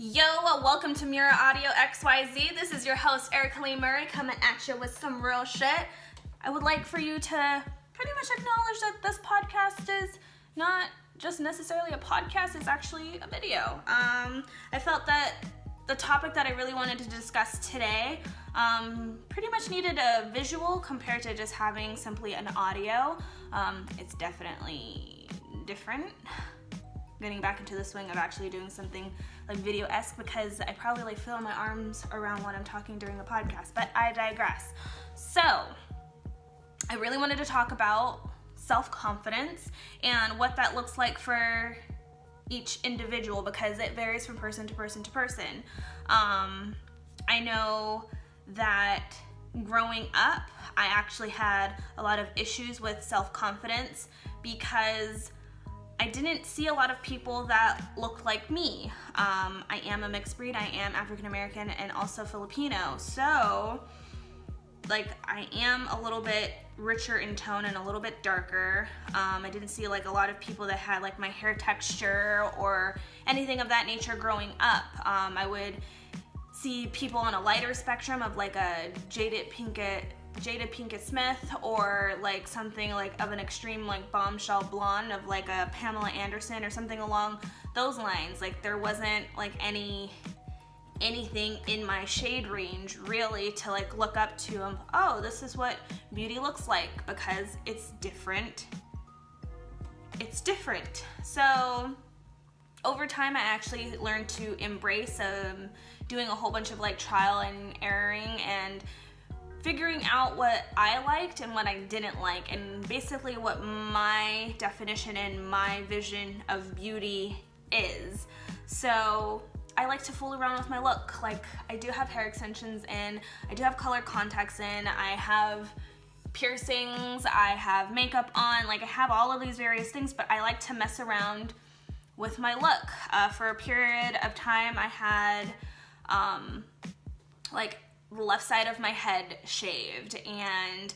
Yo, welcome to MØRRRA Audio.XYZ. This is your host, Erica Lee Murray, coming at you with some real shit. I would like for you to pretty much acknowledge that this podcast is not just necessarily a podcast, it's actually a video. I felt that the topic that I really wanted to discuss today pretty much needed a visual compared to just having simply an audio. It's definitely different. Getting back into the swing of actually doing something like video-esque because I probably feel my arms around when I'm talking during the podcast, but I digress. So, I really wanted to talk about self-confidence and what that looks like for each individual because it varies from person to person to person. I know that growing up, I actually had a lot of issues with self-confidence because I didn't see a lot of people that look like me. I am a mixed breed, I am African American and also Filipino. So, I am a little bit richer in tone and a little bit darker. I didn't see a lot of people that had my hair texture or anything of that nature growing up. I would see people on a lighter spectrum of a Jada Pinkett Smith or something of an extreme bombshell blonde of a Pamela Anderson or something along those lines. There wasn't anything in my shade range really to look up to oh, this is what beauty looks like because it's different. It's different. So over time I actually learned to embrace doing a whole bunch of trial and erroring and figuring out what I liked and what I didn't like, and basically what my definition and my vision of beauty is. So I like to fool around with my look. I do have hair extensions in, I do have colored contacts in, I have piercings, I have makeup on, I have all of these various things, but I like to mess around with my look. For a period of time I had the left side of my head shaved, and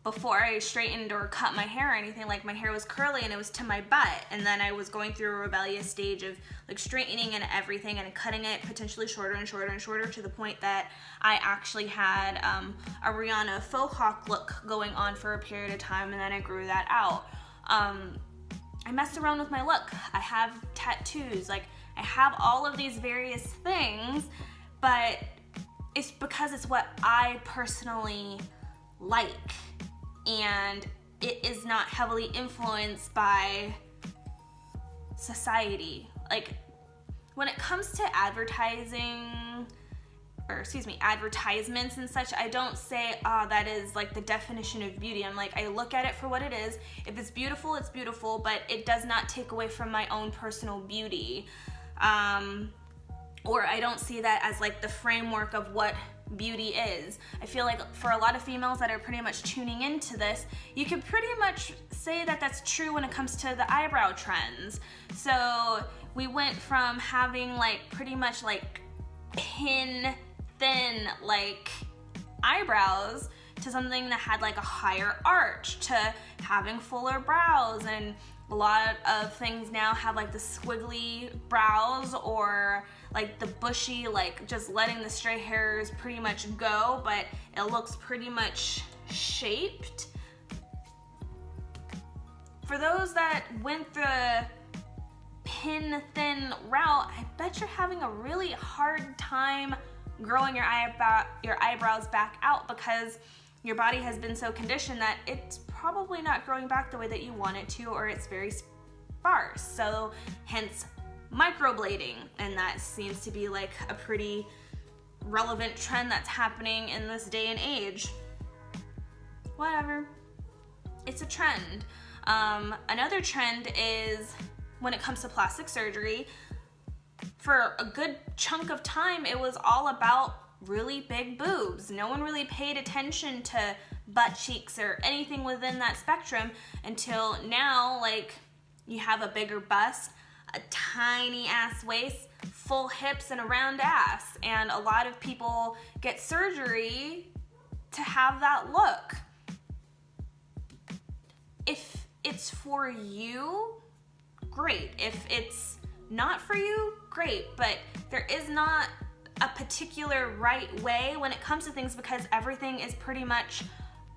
before I straightened or cut my hair or anything, my hair was curly and it was to my butt, and then I was going through a rebellious stage of straightening and everything and cutting it potentially shorter and shorter and shorter to the point that I actually had a Rihanna faux hawk look going on for a period of time, and then I grew that out. I messed around with my look. I have tattoos, I have all of these various things, but it's because it's what I personally like, and it is not heavily influenced by society. When it comes to advertisements and such, I don't say, that is the definition of beauty. I'm I look at it for what it is. If it's beautiful, but it does not take away from my own personal beauty. Or I don't see that as the framework of what beauty is. I feel for a lot of females that are pretty much tuning into this, you can pretty much say that that's true when it comes to the eyebrow trends. So we went from having pretty much pin thin eyebrows to something that had a higher arch, to having fuller brows, and a lot of things now have the squiggly brows or the bushy, just letting the stray hairs pretty much go, but it looks pretty much shaped. For those that went the pin thin route, I bet you're having a really hard time growing your eyebrows back out because your body has been so conditioned that it's probably not growing back the way that you want it to, or it's very sparse. So hence microblading, and that seems to be a pretty relevant trend that's happening in this day and age. Whatever, it's a trend. Another trend is when it comes to plastic surgery. For a good chunk of time, it was all about really big boobs. No one really paid attention to butt cheeks or anything within that spectrum until now. You have a bigger bust, a tiny ass waist, full hips, and a round ass, and a lot of people get surgery to have that look. If it's for you, great. If it's not for you, great, but there is not a particular right way when it comes to things because everything is pretty much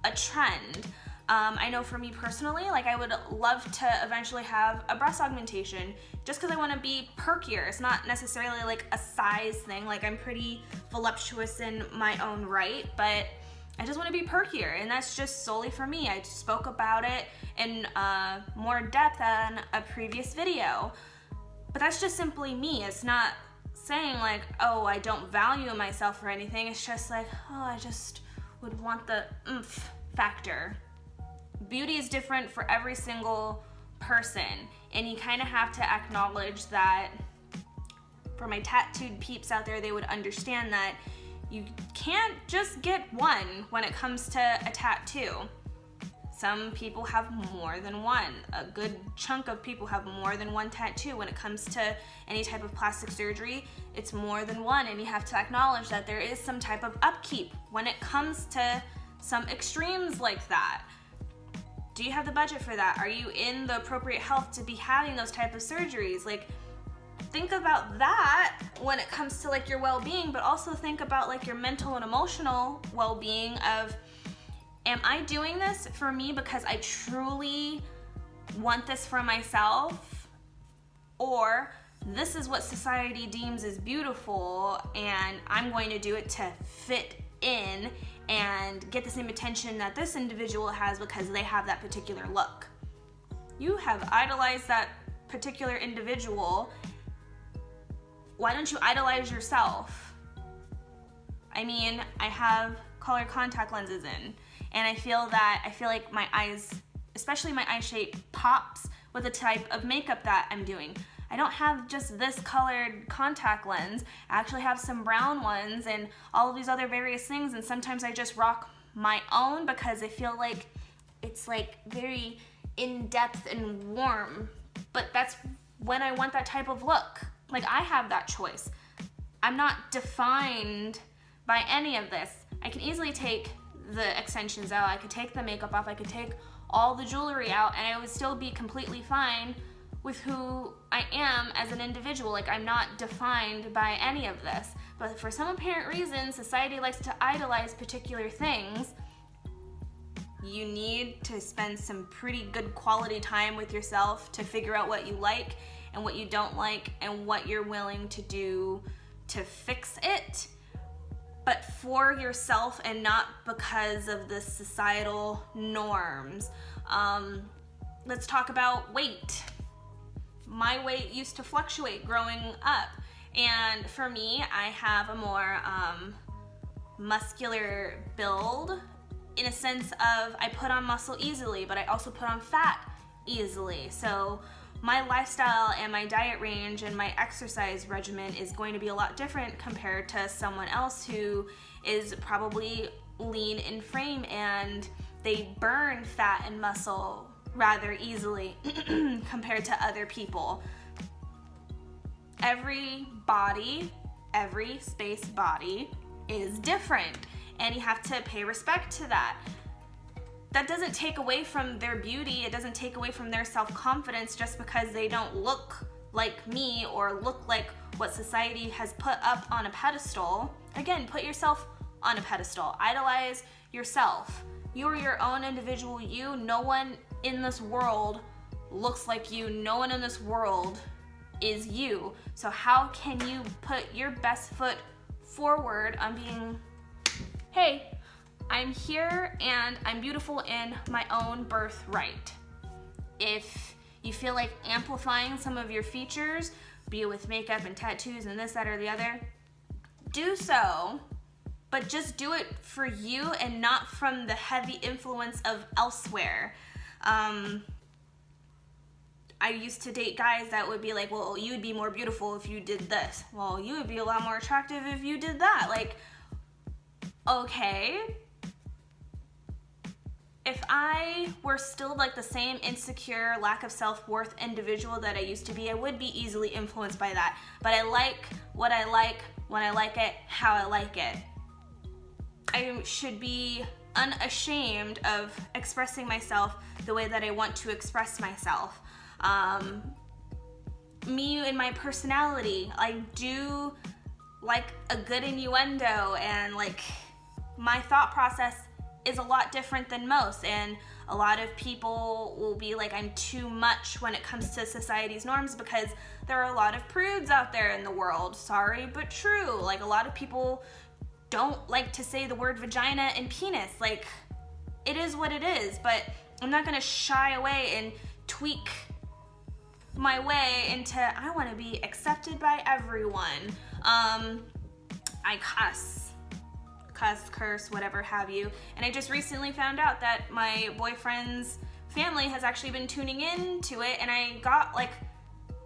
a trend. I know for me personally, like I would love to eventually have a breast augmentation just because I want to be perkier. It's not necessarily like a size thing. Like I'm pretty voluptuous in my own right, but I just want to be perkier, and that's just solely for me. I spoke about it in more depth than a previous video, but that's just simply me. It's not saying like, oh, I don't value myself or anything. It's just like, oh, I just would want the oomph factor. Beauty is different for every single person, and you kind of have to acknowledge that. For my tattooed peeps out there, they would understand that you can't just get one when it comes to a tattoo. Some people have more than one. A good chunk of people have more than one tattoo. When it comes to any type of plastic surgery, it's more than one, and you have to acknowledge that there is some type of upkeep when it comes to some extremes like that. Do you have the budget for that? Are you in the appropriate health to be having those type of surgeries? Like, think about that when it comes to like your well-being, but also think about like your mental and emotional well-being of, am I doing this for me because I truly want this for myself? Or this is what society deems as beautiful and I'm going to do it to fit in and get the same attention that this individual has because they have that particular look. You have idolized that particular individual. Why don't you idolize yourself? I mean, I have colored contact lenses in, and I feel like my eyes, especially my eye shape, pops with the type of makeup that I'm doing. I don't have just this colored contact lens. I actually have some brown ones and all of these other various things, and sometimes I just rock my own because I feel like it's like very in-depth and warm, but that's when I want that type of look. Like, I have that choice. I'm not defined by any of this. I can easily take the extensions out, I could take the makeup off, I could take all the jewelry out, and I would still be completely fine with who I am as an individual. Like, I'm not defined by any of this. But for some apparent reason, society likes to idolize particular things. You need to spend some pretty good quality time with yourself to figure out what you like and what you don't like and what you're willing to do to fix it, but for yourself and not because of the societal norms. Let's talk about weight. My weight used to fluctuate growing up, and for me, I have a more muscular build in a sense of I put on muscle easily, but I also put on fat easily. So my lifestyle and my diet range and my exercise regimen is going to be a lot different compared to someone else who is probably lean in frame and they burn fat and muscle rather easily compared to other people. Every body, every space body is different, and you have to pay respect to that. That doesn't take away from their beauty, it doesn't take away from their self-confidence just because they don't look like me or look like what society has put up on a pedestal. Again, put yourself on a pedestal. Idolize yourself. You are your own individual you. No one in this world looks like you. No one in this world is you. So how can you put your best foot forward on being, hey, I'm here and I'm beautiful in my own birthright. If you feel like amplifying some of your features, be it with makeup and tattoos and this, that, or the other, do so, but just do it for you and not from the heavy influence of elsewhere. I used to date guys that would be like, well, you would be more beautiful if you did this. Well, you would be a lot more attractive if you did that. Like, okay. If I were still like the same insecure, lack of self-worth individual that I used to be, I would be easily influenced by that. But I like what I like, when I like it, how I like it. I should be unashamed of expressing myself the way that I want to express myself. me and my personality. I do like a good innuendo, and like my thought process is a lot different than most, and a lot of people will be like, I'm too much when it comes to society's norms, because there are a lot of prudes out there in the world. Sorry, but true. Like, a lot of people don't like to say the word vagina and penis. Like, it is what it is, but I'm not gonna shy away and tweak my way into, I want to be accepted by everyone. I curse, whatever have you. And I just recently found out that my boyfriend's family has actually been tuning in to it, and I got like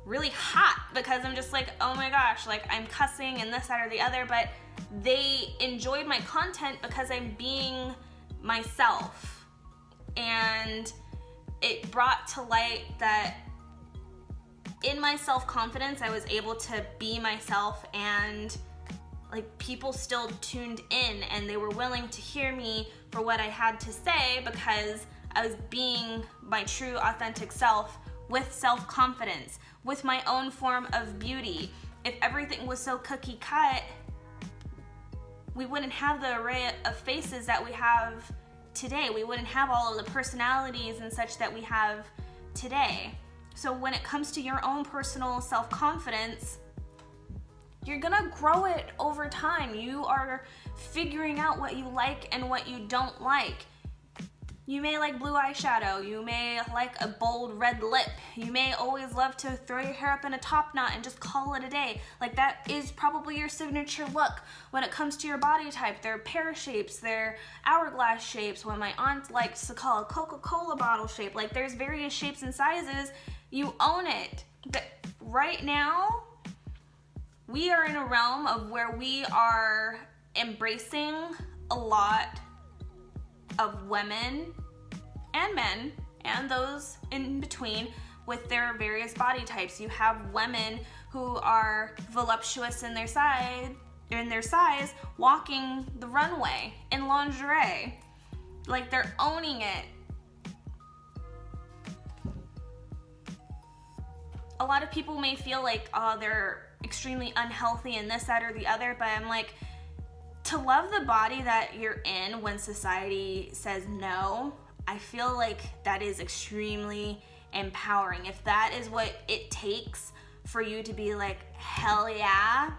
really hot because I'm just like, oh my gosh, like I'm cussing and this, that, or the other, but they enjoyed my content because I'm being myself. And it brought to light that in my self-confidence, I was able to be myself, and like people still tuned in and they were willing to hear me for what I had to say, because I was being my true authentic self with self-confidence, with my own form of beauty. If everything was so cookie cut, we wouldn't have the array of faces that we have today. We wouldn't have all of the personalities and such that we have today. So when it comes to your own personal self-confidence, you're gonna grow it over time. You are figuring out what you like and what you don't like. You may like blue eyeshadow. You may like a bold red lip. You may always love to throw your hair up in a top knot and just call it a day. Like, that is probably your signature look. When it comes to your body type, there are pear shapes, there are hourglass shapes, what my aunt likes to call a Coca-Cola bottle shape. Like, there's various shapes and sizes. You own it. But right now, we are in a realm of where we are embracing a lot of women and men and those in between with their various body types. You have women who are voluptuous in their size walking the runway in lingerie. Like, they're owning it. A lot of people may feel like, oh, they're extremely unhealthy and this, that, or the other, but I'm like, to love the body that you're in when society says no, I feel like that is extremely empowering. If that is what it takes for you to be like, hell yeah,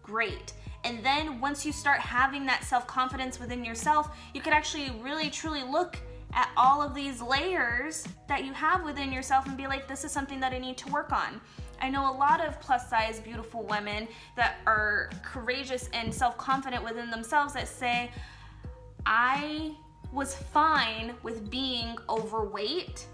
great. And then once you start having that self-confidence within yourself, you could actually really truly look at all of these layers that you have within yourself and be like, this is something that I need to work on. I know a lot of plus size beautiful women that are courageous and self-confident within themselves that say, I was fine with being overweight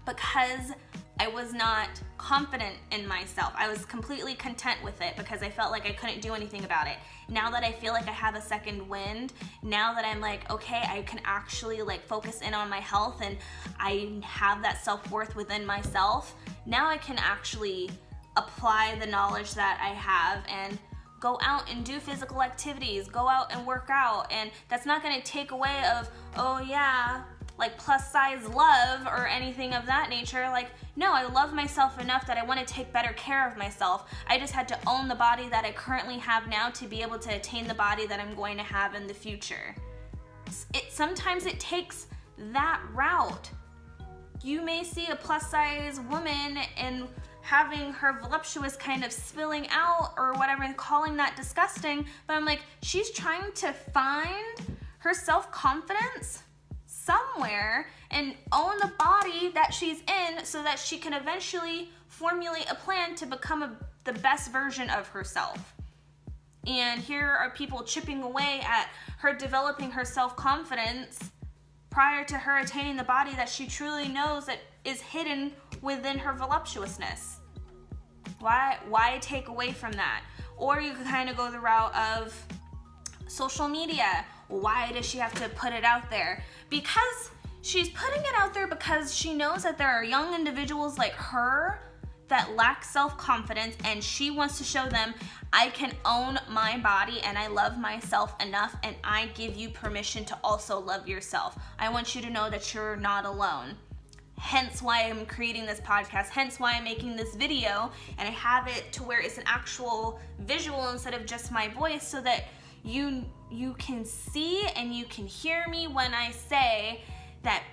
because I was not confident in myself. I was completely content with it because I felt like I couldn't do anything about it. Now that I feel like I have a second wind, now that I'm like, okay, I can actually like focus in on my health and I have that self-worth within myself, now I can actually apply the knowledge that I have and go out and do physical activities, go out and work out. And that's not gonna take away of, oh yeah, like plus size love or anything of that nature. Like, no, I love myself enough that I want to take better care of myself. I just had to own the body that I currently have now to be able to attain the body that I'm going to have in the future. Sometimes it takes that route. You may see a plus size woman and having her voluptuous kind of spilling out or whatever and calling that disgusting, but I'm like, she's trying to find her self-confidence somewhere and own the body that she's in so that she can eventually formulate a plan to become the best version of herself. And here are people chipping away at her developing her self-confidence prior to her attaining the body that she truly knows that is hidden within her voluptuousness. Why take away from that? Or you could kind of go the route of social media. Why does she have to put it out there? Because she's putting it out there because she knows that there are young individuals like her that lack self-confidence, and she wants to show them, I can own my body and I love myself enough, and I give you permission to also love yourself. I want you to know that you're not alone. hence why I'm creating this podcast, hence why I'm making this video, and I have it to where it's an actual visual instead of just my voice, so that you can see and you can hear me when I say that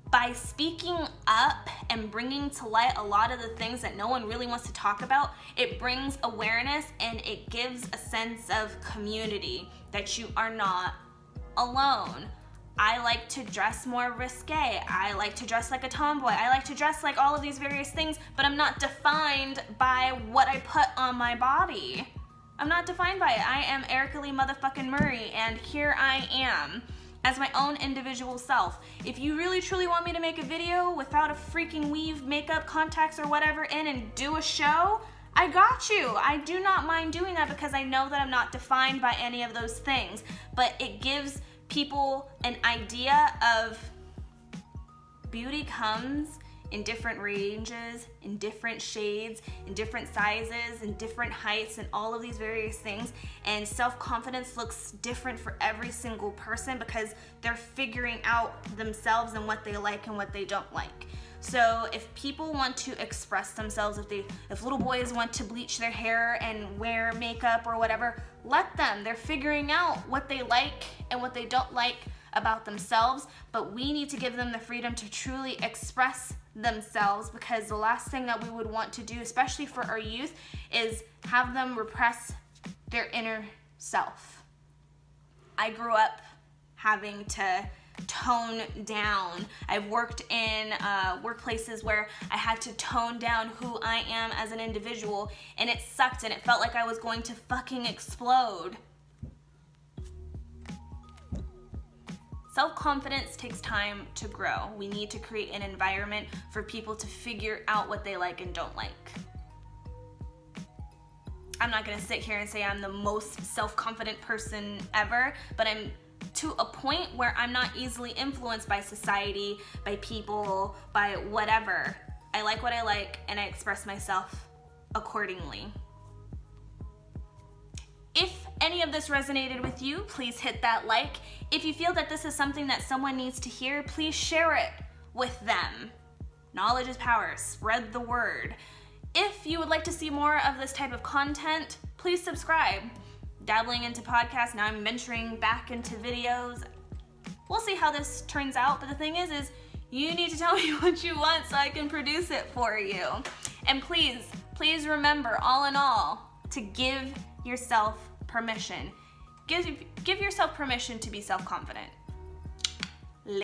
by speaking up and bringing to light a lot of the things that no one really wants to talk about, it brings awareness and it gives a sense of community, that you are not alone. I like to dress more risque. I like to dress like a tomboy. I like to dress like all of these various things, but I'm not defined by what I put on my body. I'm not defined by it. I am Erica Lee motherfucking Murray, and here I am as my own individual self. If you really truly want me to make a video without a freaking weave, makeup, contacts, or whatever in and do a show, I got you. I do not mind doing that because I know that I'm not defined by any of those things. But it gives people an idea of beauty comes in different ranges, in different shades, in different sizes, in different heights, and all of these various things. And self-confidence looks different for every single person because they're figuring out themselves and what they like and what they don't like. So if people want to express themselves, if little boys want to bleach their hair and wear makeup or whatever, let them. They're figuring out what they like and what they don't like about themselves, but we need to give them the freedom to truly express themselves, because the last thing that we would want to do, especially for our youth, is have them repress their inner self. I grew up having to tone down. I've worked in workplaces where I had to tone down who I am as an individual, and it sucked and it felt like I was going to fucking explode. Self-confidence takes time to grow. We need to create an environment for people to figure out what they like and don't like. I'm not gonna sit here and say I'm the most self-confident person ever, but I'm to a point where I'm not easily influenced by society, by people, by whatever. I like what I like and I express myself accordingly. If any of this resonated with you, please hit that like. If you feel that this is something that someone needs to hear, please share it with them. Knowledge is power. Spread the word. If you would like to see more of this type of content, please subscribe. Dabbling into podcasts, now I'm venturing back into videos. We'll see how this turns out, but the thing is you need to tell me what you want so I can produce it for you. And please remember, all in all, to give yourself permission. Give yourself permission to be self-confident.